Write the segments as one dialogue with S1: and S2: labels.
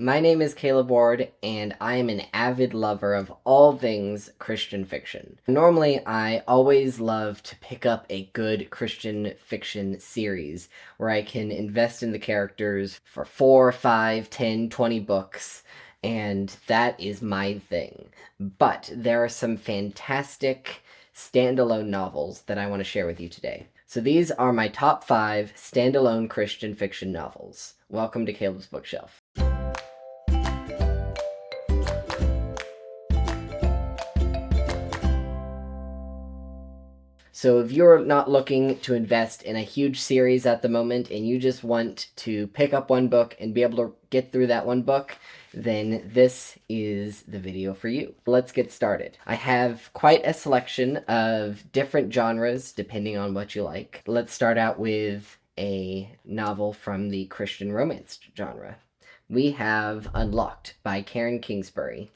S1: My name is Caleb Ward, and I am an avid lover of all things Christian fiction. Normally, I always love to pick up a good Christian fiction series where I can invest in the characters for 4, 5, 10, 20 books, and that is my thing. But there are some fantastic standalone novels that I want to share with you today. So these are my top 5 standalone Christian fiction novels. Welcome to Caleb's Bookshelf. So if you're not looking to invest in a huge series at the moment and you just want to pick up one book and be able to get through that one book, then this is the video for you. Let's get started. I have quite a selection of different genres depending on what you like. Let's start out with a novel from the Christian romance genre. We have Unlocked by Karen Kingsbury.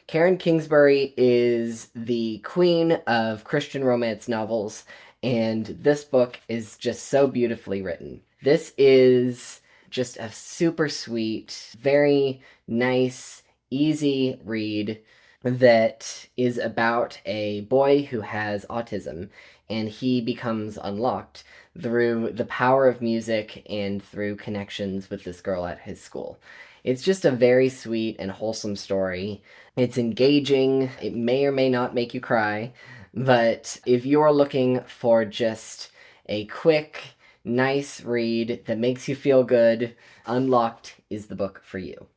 S1: Karen Kingsbury is the queen of Christian romance novels, and this book is just so beautifully written. This is just a super sweet, very nice, easy read that is about a boy who has autism, and he becomes unlocked through the power of music and through connections with this girl at his school. It's just a very sweet and wholesome story. It's engaging. It may or may not make you cry, but if you're looking for just a quick, nice read that makes you feel good, Unlocked is the book for you.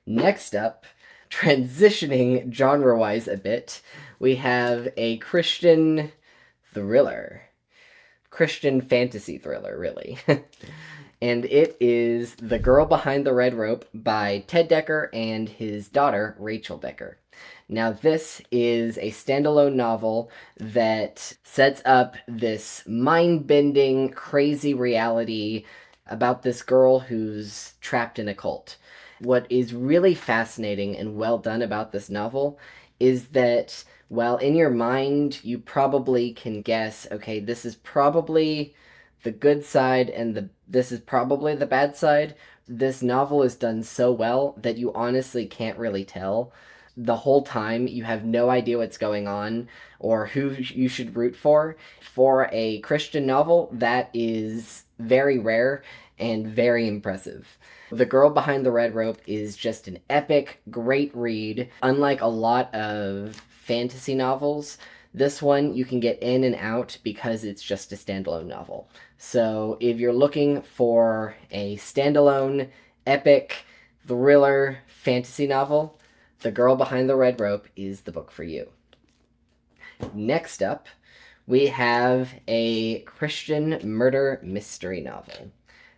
S1: Next up, transitioning genre-wise a bit, we have a Christian thriller. Christian fantasy thriller, really. And it is The Girl Behind the Red Rope by Ted Dekker and his daughter, Rachel Dekker. Now, this is a standalone novel that sets up this mind-bending, crazy reality about this girl who's trapped in a cult. What is really fascinating and well done about this novel is that while in your mind you probably can guess, okay, this is probably the good side and this is probably the bad side, this novel is done so well that you honestly can't really tell. The whole time you have no idea what's going on or who you should root for. For a Christian novel, that is very rare and very impressive. The Girl Behind the Red Rope is just an epic, great read. Unlike a lot of fantasy novels, this one you can get in and out because it's just a standalone novel. So if you're looking for a standalone, epic, thriller, fantasy novel, The Girl Behind the Red Rope is the book for you. Next up, we have a Christian murder mystery novel.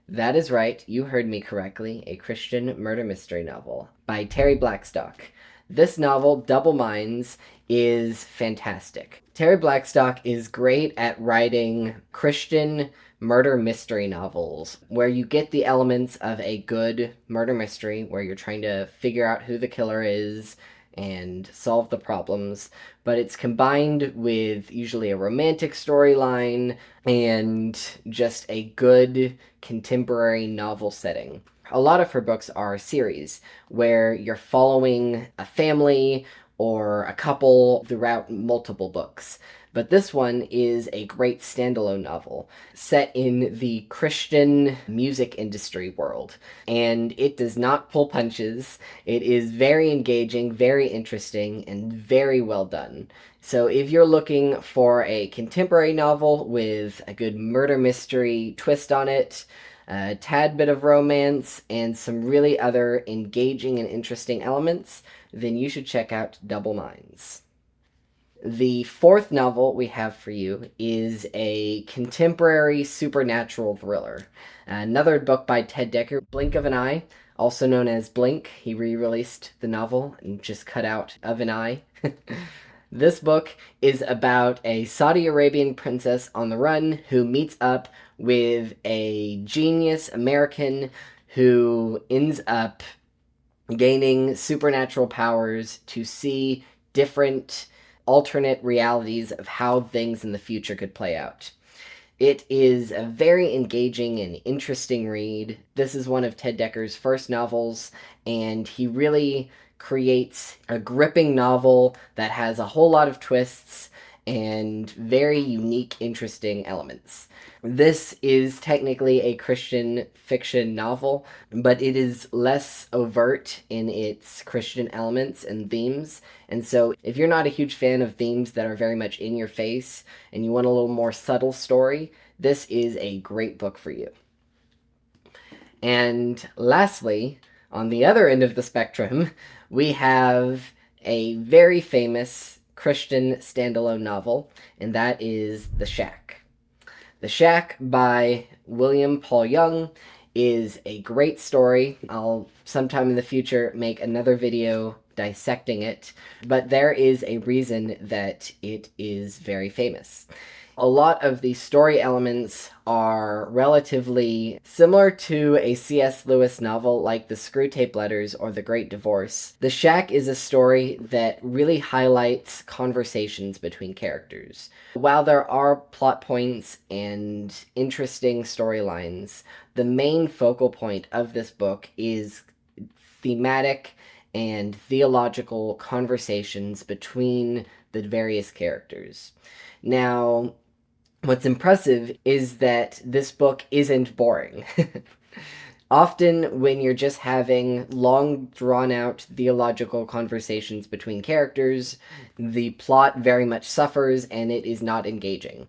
S1: That is right, you heard me correctly, a Christian murder mystery novel by Terry Blackstock. This novel, Double Minds, is fantastic. Terry Blackstock is great at writing Christian murder mystery novels, where you get the elements of a good murder mystery, where you're trying to figure out who the killer is and solve the problems, but it's combined with usually a romantic storyline and just a good contemporary novel setting. A lot of her books are series where you're following a family or a couple throughout multiple books. But this one is a great standalone novel set in the Christian music industry world. And it does not pull punches. It is very engaging, very interesting, and very well done. So if you're looking for a contemporary novel with a good murder mystery twist on it, a tad bit of romance, and some really other engaging and interesting elements, then you should check out Double Minds. The fourth novel we have for you is a contemporary supernatural thriller. Another book by Ted Dekker, Blink of an Eye, also known as Blink. He re-released the novel and just cut out of an eye. This book is about a Saudi Arabian princess on the run who meets up with a genius American who ends up gaining supernatural powers to see different alternate realities of how things in the future could play out. It is a very engaging and interesting read. This is one of Ted Dekker's first novels, and he really creates a gripping novel that has a whole lot of twists and very unique, interesting elements. This is technically a Christian fiction novel, but it is less overt in its Christian elements and themes. And so, if you're not a huge fan of themes that are very much in your face and you want a little more subtle story, this is a great book for you. And lastly, on the other end of the spectrum, we have a very famous Christian standalone novel, and that is The Shack. The Shack by William Paul Young is a great story. I'll sometime in the future make another video dissecting it, but there is a reason that it is very famous. A lot of the story elements are relatively similar to a C.S. Lewis novel like The Screwtape Letters or The Great Divorce. The Shack is a story that really highlights conversations between characters. While there are plot points and interesting storylines, the main focal point of this book is thematic and theological conversations between the various characters. Now, what's impressive is that this book isn't boring. Often, when you're just having long, drawn-out theological conversations between characters, the plot very much suffers and it is not engaging.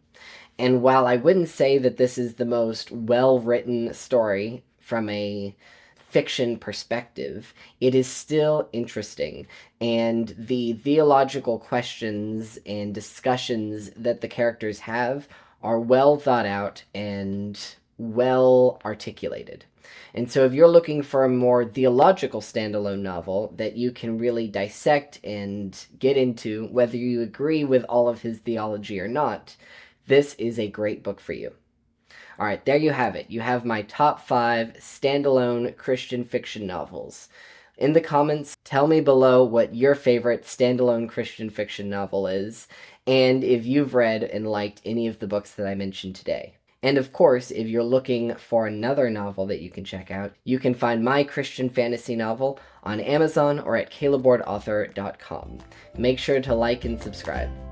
S1: And while I wouldn't say that this is the most well-written story from a fiction perspective, it is still interesting, and the theological questions and discussions that the characters have are well thought out and well articulated. And so if you're looking for a more theological standalone novel that you can really dissect and get into, whether you agree with all of his theology or not, this is a great book for you. All right, there you have it. You have my top 5 standalone Christian fiction novels. In the comments, tell me below what your favorite standalone Christian fiction novel is, and if you've read and liked any of the books that I mentioned today. And of course, if you're looking for another novel that you can check out, you can find my Christian fantasy novel on Amazon or at calebwardauthor.com. Make sure to like and subscribe.